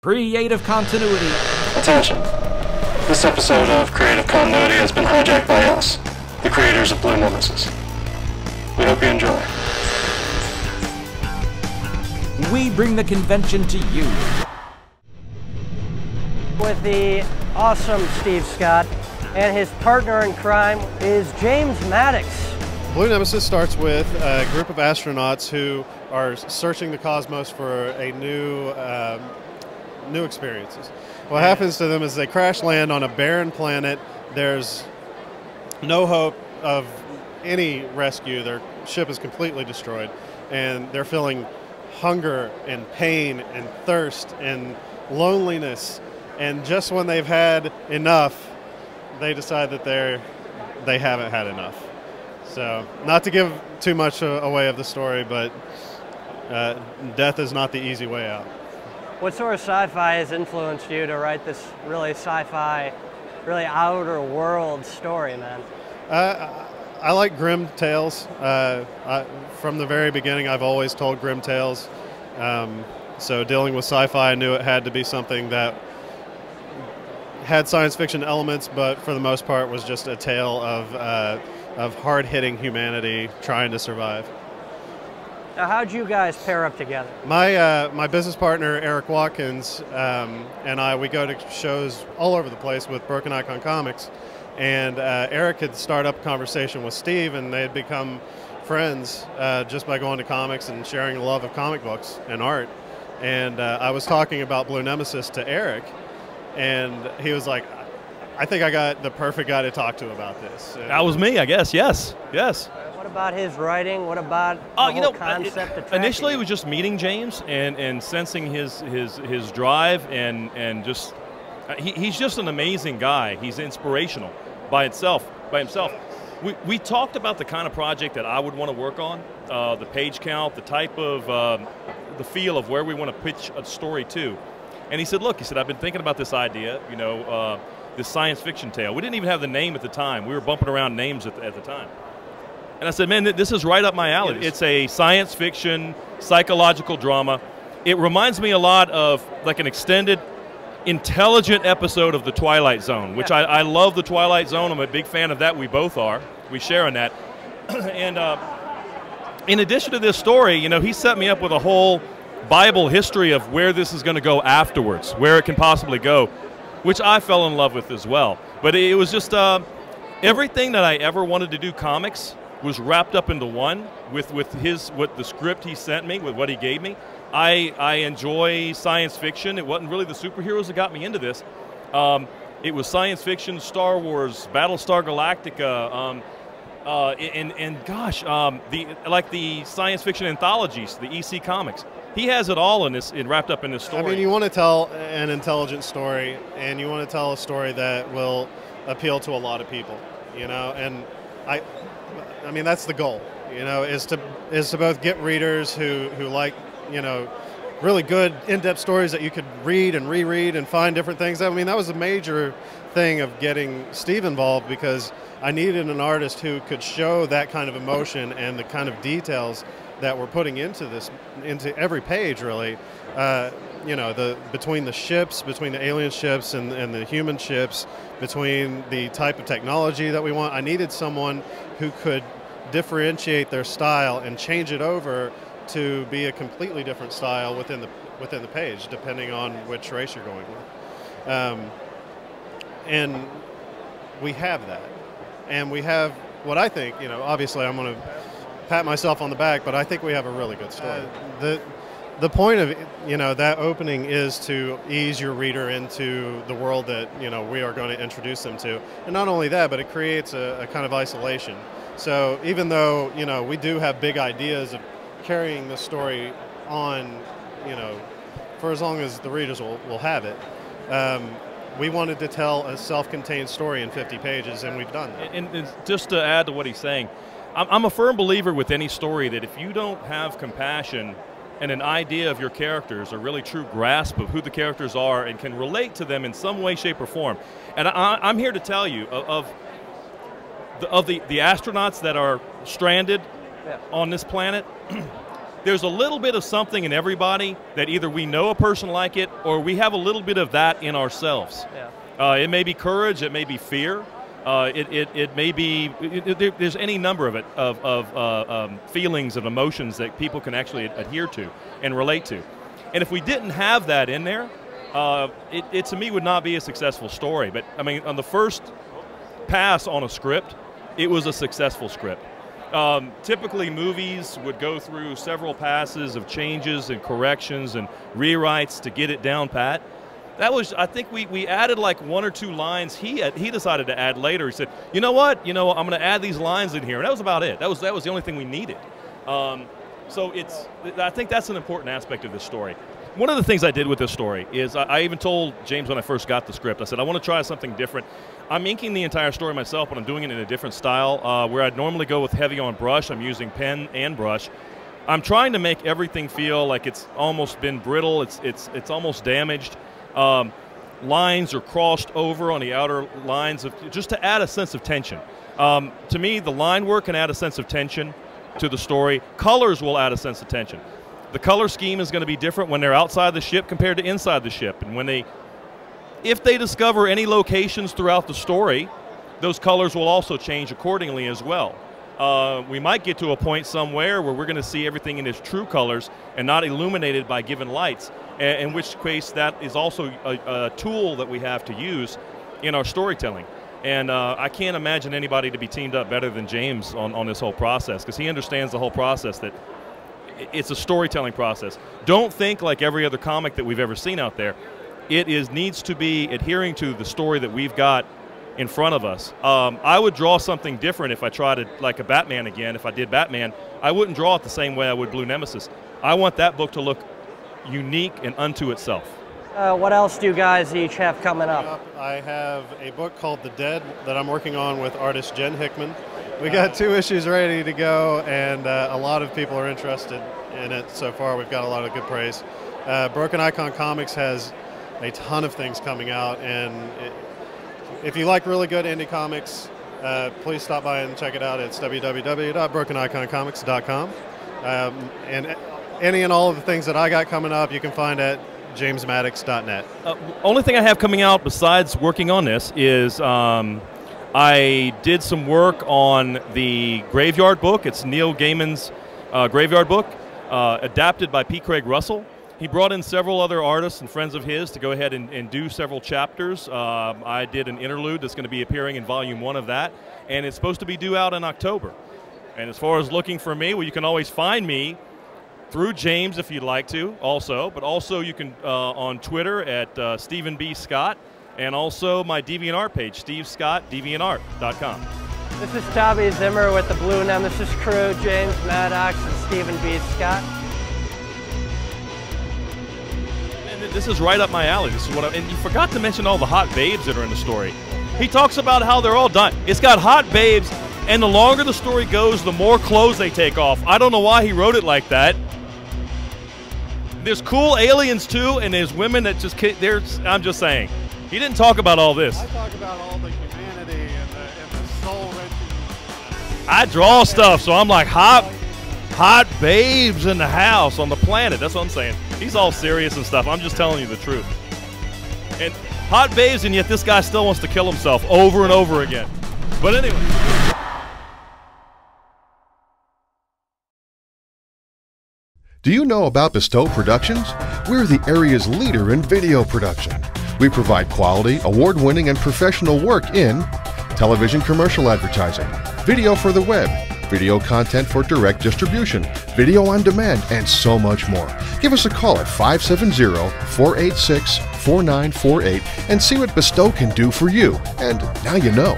Creative continuity. Attention. This episode of Creative Continuity has been hijacked by us, the creators of Blue Nemesis. We hope you enjoy. We bring the convention to you. With the awesome Steve Scott, and his partner in crime is James Maddox. Blue Nemesis starts with a group of astronauts who are searching the cosmos for a new experiences. What happens to them is they crash land on a barren planet. There's no hope of any rescue. Their ship is completely destroyed, and they're feeling hunger and pain and thirst and loneliness. And just when they've had enough, they decide that they haven't had enough. So, not to give too much away of the story, but death is not the easy way out. What sort of sci-fi has influenced you to write this really sci-fi, really outer world story, man? I like grim tales. From the very beginning, I've always told grim tales. So dealing with sci-fi, I knew it had to be something that had science fiction elements, but for the most part was just a tale of hard-hitting humanity trying to survive. Now, how'd you guys pair up together? My business partner, Eric Watkins, and we go to shows all over the place with Broken Icon Comics, and Eric had started up a conversation with Steve, and they had become friends just by going to comics and sharing a love of comic books and art. And I was talking about Blue Nemesis to Eric, and he was like, I think I got the perfect guy to talk to about this. And that was me, I guess. Yes. What about his writing? What about the whole concept? Initially, it was just meeting James and sensing his drive and just he's just an amazing guy. He's inspirational by himself. We talked about the kind of project that I would want to work on, the page count, the type of the feel of where we want to pitch a story to. And he said, look, I've been thinking about this idea, this science fiction tale. We didn't even have the name at the time. We were bumping around names at the time. And I said, man, this is right up my alley. It's a science fiction, psychological drama. It reminds me a lot of like an extended, intelligent episode of The Twilight Zone, which I love The Twilight Zone. I'm a big fan of that. We both are. We share in that. And in addition to this story, he set me up with a whole Bible history of where this is going to go afterwards, where it can possibly go, which I fell in love with as well. But it was just everything that I ever wanted to do comics was wrapped up into one with the script he sent me, with what he gave me. I enjoy science fiction. It wasn't really the superheroes that got me into this. It was science fiction, Star Wars, Battlestar Galactica, the science fiction anthologies, the EC comics. He has it all wrapped up in this story. I mean, you want to tell an intelligent story, and you want to tell a story that will appeal to a lot of people, and I mean, that's the goal, is to both get readers who like, really good in-depth stories that you could read and reread and find different things. I mean, that was a major thing of getting Steve involved, because I needed an artist who could show that kind of emotion and the kind of details that we're putting into every page, really. Between the ships, between the alien ships and the human ships, between the type of technology that we want. I needed someone who could differentiate their style and change it over to be a completely different style within the page, depending on which race you're going with. And we have that. And we have what I think, obviously I'm going to pat myself on the back, but I think we have a really good story. The point of that opening is to ease your reader into the world that we are going to introduce them to, and not only that, but it creates a kind of isolation. So even though we do have big ideas of carrying the story on, for as long as the readers will have it, we wanted to tell a self-contained story in 50 pages, and we've done that. And just to add to what he's saying, I'm a firm believer with any story that if you don't have compassion and an idea of your characters, a really true grasp of who the characters are and can relate to them in some way, shape, or form. And I'm here to tell you of the astronauts that are stranded on this planet, there's a little bit of something in everybody that either we know a person like it or we have a little bit of that in ourselves. Yeah. It may be courage, it may be fear, it may be, there's any number of it, of feelings, of emotions that people can actually adhere to and relate to. And if we didn't have that in there, it to me would not be a successful story. But I mean, on the first pass on a script, it was a successful script. Typically movies would go through several passes of changes and corrections and rewrites to get it down pat. That was, I think we added like 1 or 2 lines he decided to add later. He said, you know what, I'm going to add these lines in here. And that was about it. That was the only thing we needed. So I think that's an important aspect of this story. One of the things I did with this story is I even told James when I first got the script, I said, I want to try something different. I'm inking the entire story myself, but I'm doing it in a different style. Where I'd normally go with heavy on brush, I'm using pen and brush. I'm trying to make everything feel like it's almost been brittle, it's almost damaged. Lines are crossed over on the outer lines, just to add a sense of tension. To me, the line work can add a sense of tension to the story. Colors will add a sense of tension. The color scheme is going to be different when they're outside the ship compared to inside the ship. And if they discover any locations throughout the story, those colors will also change accordingly as well. We might get to a point somewhere where we're going to see everything in its true colors and not illuminated by given lights, in which case that is also a tool that we have to use in our storytelling. And I can't imagine anybody to be teamed up better than James on this whole process, because he understands the whole process, that it's a storytelling process. Don't think like every other comic that we've ever seen out there. It needs to be adhering to the story that we've got in front of us. I would draw something different if I tried to, like a Batman again. If I did Batman, I wouldn't draw it the same way I would Blue Nemesis. I want that book to look unique and unto itself. What else do you guys each have coming up? I have a book called The Dead that I'm working on with artist Jen Hickman. We got 2 issues ready to go, and a lot of people are interested in it so far. We've got a lot of good praise. Broken Icon Comics has a ton of things coming out, and if you like really good indie comics, please stop by and check it out. It's www.brokeniconcomics.com. And any and all of the things that I got coming up, you can find at jamesmaddox.net. Only thing I have coming out besides working on this is I did some work on the Graveyard book. It's Neil Gaiman's Graveyard book, adapted by P. Craig Russell. He brought in several other artists and friends of his to go ahead and do several chapters. I did an interlude that's going to be appearing in volume 1 of that, and it's supposed to be due out in October. And as far as looking for me, well, you can always find me through James if you'd like to also, but also you can on Twitter at Stephen B. Scott, and also my DeviantArt page, stevescottdeviantart.com. This is Tommy Zimmer with the Blue Nemesis crew, James Maddox and Stephen B. Scott. And this is right up my alley. This is what and you forgot to mention all the hot babes that are in the story. He talks about how they're all done. It's got hot babes, and the longer the story goes, the more clothes they take off. I don't know why he wrote it like that. There's cool aliens too, and there's women that just, I'm just saying. He didn't talk about all this. I talk about all the humanity and the soul-wrenching. I draw stuff, so I'm like, hot babes in the house, on the planet. That's what I'm saying. He's all serious and stuff. I'm just telling you the truth. And hot babes, and yet this guy still wants to kill himself over and over again. But anyway. Do you know about Bestow Productions? We're the area's leader in video production. We provide quality, award-winning, and professional work in television commercial advertising, video for the web, video content for direct distribution, video on demand, and so much more. Give us a call at 570-486-4948 and see what Bestow can do for you. And now you know.